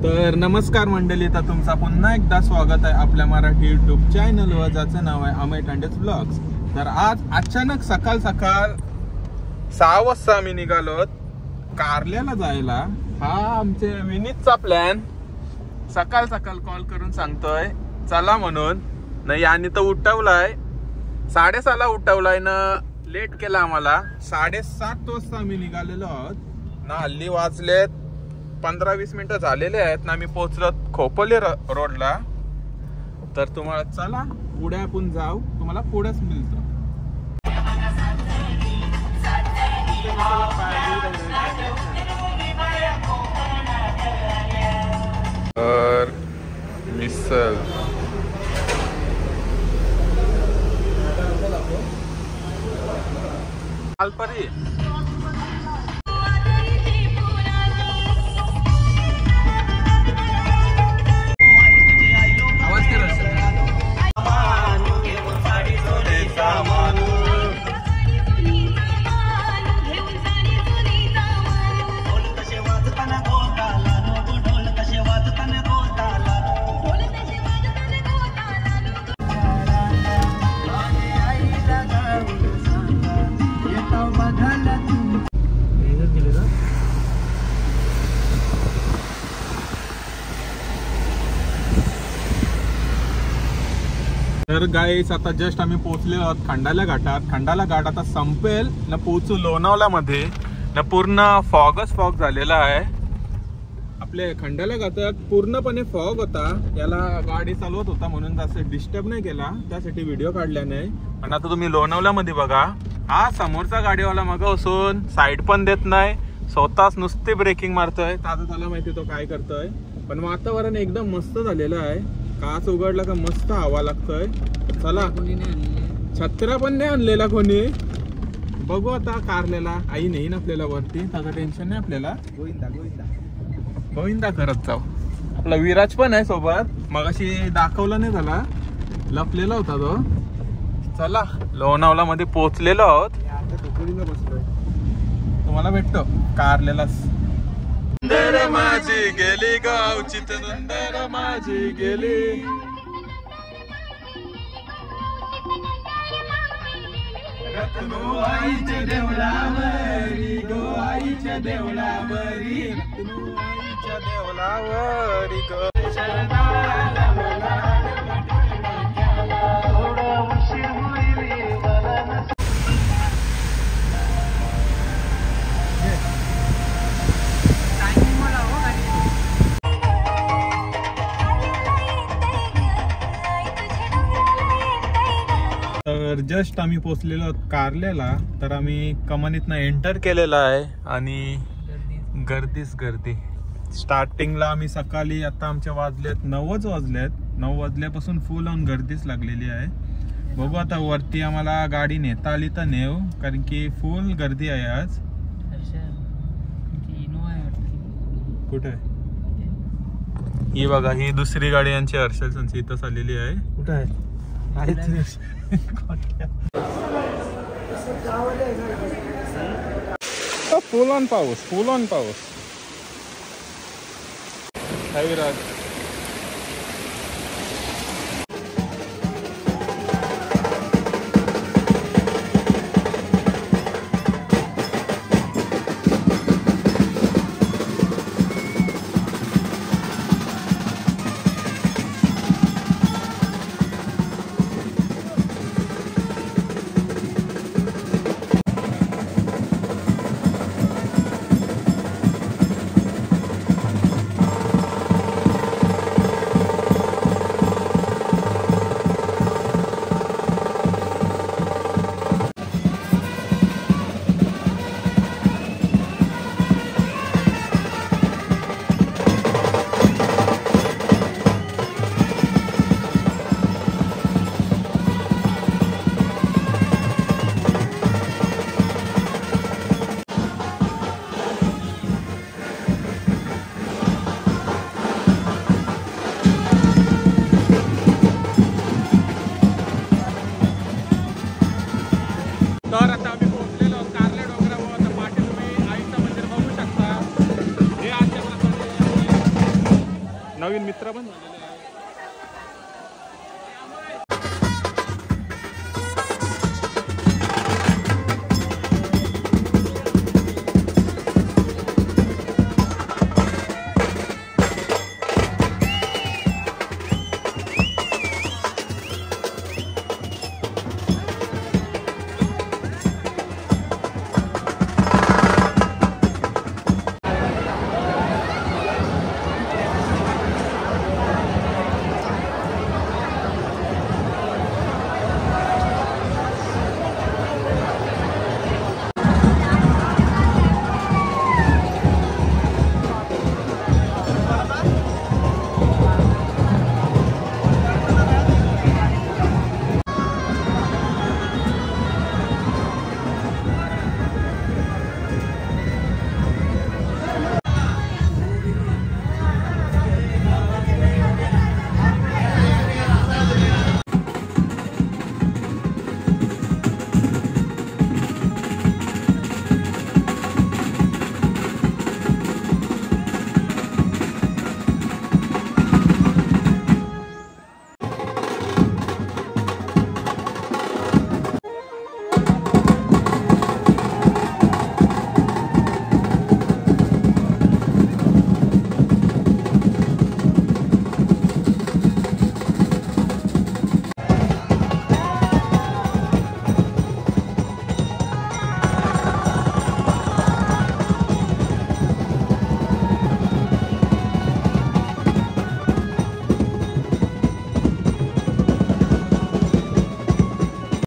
तर नमस्कार मंडळी, तर तुमचा पुन्हा एकदा स्वागत आहे आपल्या मराठी युट्यूब चॅनलवर, ज्याचं नाव आहे अमय टांडेज ब्लॉग्स. तर आज अचानक सकाळ 6 वाजता आम्ही निघालो कारल्याला जायला. हा आमचे विनीतचा प्लॅन. सकाळ कॉल करून सांगतोय चला म्हणून. नाही याने तर उठवलाय, 6:30ला उठवलाय ना, लेट केला आम्हाला. 7:30 वाजता आम्ही निघालेलो आहोत ना. हल्ली वाजलेत 15-20 मिनिटं झालेले आहेत ना. आम्ही पोहोचलो खोपोली रोडला. तर तुम्हाला चला पुढे आपण जाऊ, तुम्हाला पुढेच मिळतो. तर मिसल आलपरी तर गाईस, आता जस्ट आम्ही पोहोचले आहोत खंडाला घाटात. खंडाला घाट आता संपेल ना, पोहोचू लोणावला मध्ये ना. पूर्ण फॉगच फॉग झालेला आहे. आपल्या खंडाला घाटात पूर्णपणे फॉग होता. याला गाडी चालवत होता म्हणून जास्त डिस्टर्ब नाही केला, त्यासाठी व्हिडिओ काढला नाही. पण आता तुम्ही लोणावला मध्ये बघा, हा समोरचा गाडीवाला मग असून साईड पण देत नाही, स्वतःच नुसते ब्रेकिंग मारतोय. ताजा त्याला माहिती तो काय करतोय. पण वातावरण एकदम मस्त झालेलं आहे. काच उघडला का मस्त हवा लागतोय. चला, छत्र्या पण नाही आणलेला कोणी. बघू आता कारल्याला. आई नेईन आपल्याला वरती, त्याचं टेन्शन नाही आपल्याला. गोविंदा करत जाऊ. आपला विराज पण आहे सोबत. मगाशी दाखवला नाही त्याला, लपलेला होता तो. चला, लोणावला मध्ये पोहोचलेलो आहोत. तुम्हाला भेटतो कारल्यालाच. नंदर माझी गेली गावची, नंदर माझी गेली. रत्नो आईच्या देवलावरी, गो आईच्या देवलावरी, रत्नो आईच्या देवलावरी गो. तर जस्ट आम्ही पोहोचलेलो आहोत कारल्याला. तर आम्ही कमानीतनं एंटर केलेला आहे आणि गर्दीच गर्दी. स्टार्टिंगला आम्ही सकाळी, आता आमच्या वाजलेत 9 वाजलेत. 9 वाजल्यापासून फुल ऑन गर्दीच लागलेली आहे. बघू आता वरती आम्हाला गाडी नेता आली तर नेऊ, कारण की फुल गर्दी आहे आज. कुठे ही बघा, ही दुसरी गाडी यांची हर्षलची इथंच आलेली आहे. कुठे आहे? फुल ऑन पाऊस, फुल ऑन पाऊस. हाय विराज. नवीन मित्र पण झालेले आहे.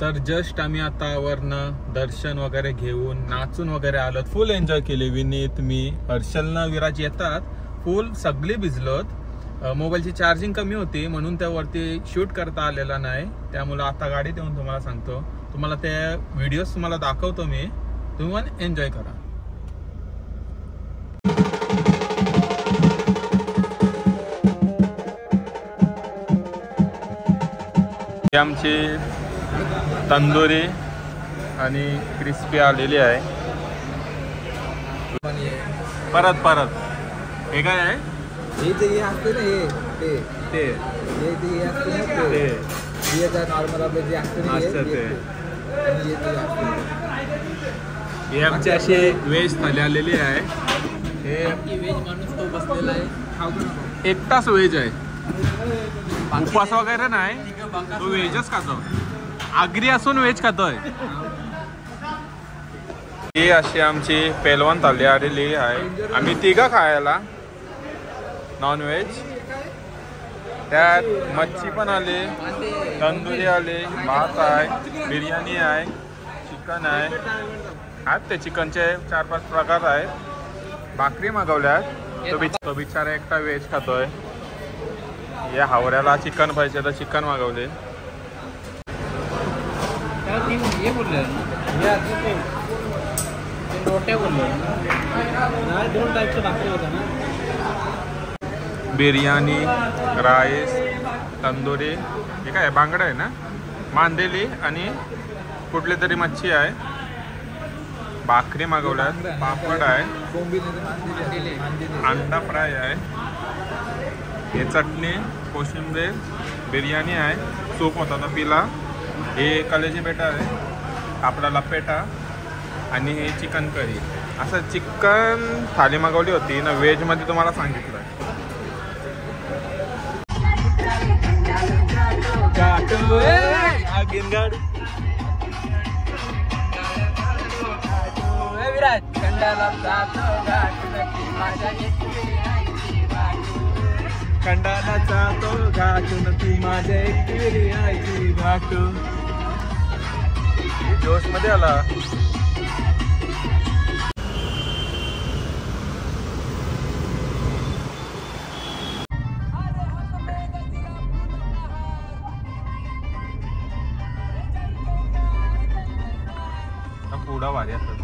तर जस्ट आम्ही आता वरनं दर्शन वगैरे घेऊन नाचून वगैरे आलोत. फुल एन्जॉय केले. विनीत, मी, हर्षलनं, विराज येतात फुल सगळे भिजलोत. मोबाईलची चार्जिंग कमी होती म्हणून त्यावरती शूट करता आलेला नाही. त्यामुळे आता गाडीत येऊन तुम्हाला सांगतो. तुम्हाला ते व्हिडिओज तुम्हाला दाखवतो मी. तुम्ही पण एन्जॉय करा. आमची तंदुरी आणि क्रिस्पी आलेली आहे. परत परत हे काय आहे? हे जे असते ना हे ते असते ना ते हे नॉर्मल आपलं जे असते ना हे आमची अशी व्हेज थाली आलेली आहे. हे व्हेज माणूस तो बसलेला आहे. एकटाच व्हेज आहे. उपवास वगैरे नाही. तो व्हेजच खातो. आगरी असून व्हेज खातोय. ही अशी आमची पेलवान थाली आलेली आहे. आम्ही तिघं खायला नॉन व्हेज. त्यात मच्छी पण आली, तंदुरी आली, भात आहे, बिर्याणी आहे, चिकन आहे. आहेत ते चिकनचे 4-5 प्रकार आहेत. भाकरी मागवल्यात. तो बिचारा एकटा व्हेज खातोय. या हावऱ्याला चिकन पाहिजे तर चिकन मागवले. हे बोलले रोट्या बोलले. दोन टाईपच्या भाकरी होत्या ना. बिर्याणी, राईस, तंदुरी. हे काय बांगडा आहे ना, मांदेली आणि कुठली तरी मच्छी आहे. भाकरी मागवल्यात, पापड आहे, अंडा फ्राय आहे, हे चटणी, कोशिंबीर, बिर्याणी आहे, सूप होता ना पिला, हे कलेजी पेटा आहे, आपला लपेटा आणि हे चिकन करी. असं चिकन थाली मागवली होती ना व्हेजमध्ये. तुम्हाला सांगितलं खंडाला जातो घाटून ती माझ्या एकटी आईची घाटू. जोश मध्ये आला. पुढा वारी असत.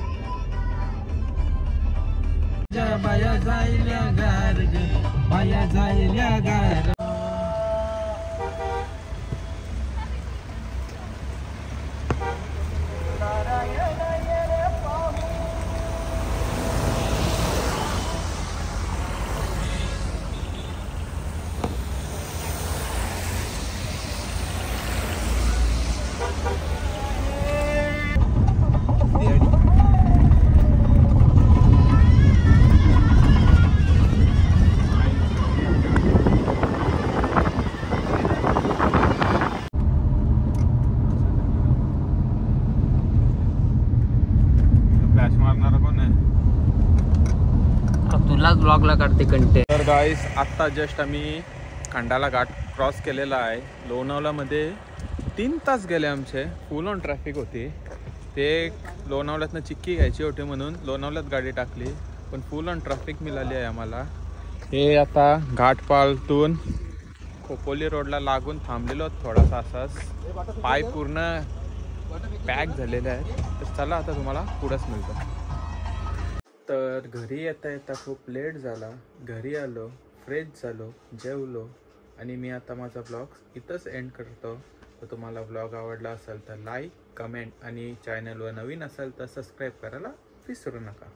बाया जायल्या गार ग, बाया जायल्या गार. त्यालाच ब्लॉगला काढते कंटेंट. तर गाईस आत्ता जस्ट आम्ही खंडाला घाट क्रॉस केलेला आहे. लोणावळ्यामध्ये 3 तास गेले आमचे. फुल ऑन ट्रॅफिक होती. ते लोणावळ्यातनं चिक्की घ्यायची होती म्हणून लोणावळ्यात गाडी टाकली, पण फुल ऑन ट्रॅफिक मिळाली आहे आम्हाला. हे आता घाटपालतून खोपोली रोडला लागून थांबलेलो थोडासा असाच. पाय पूर्ण पॅक झालेले आहेत. तर चला आता तुम्हाला पुढंच मिळतं. तर घरी येता येता खूप लेट झाला. घरी आलो, फ्रेश झालो, जेवलो आणि मी आता माझा ब्लॉग इथंच एंड करतो. तर तुम्हाला ब्लॉग आवडला असेल तर लाईक, कमेंट आणि चॅनलवर नवीन असेल तर सबस्क्राईब करायला विसरू नका.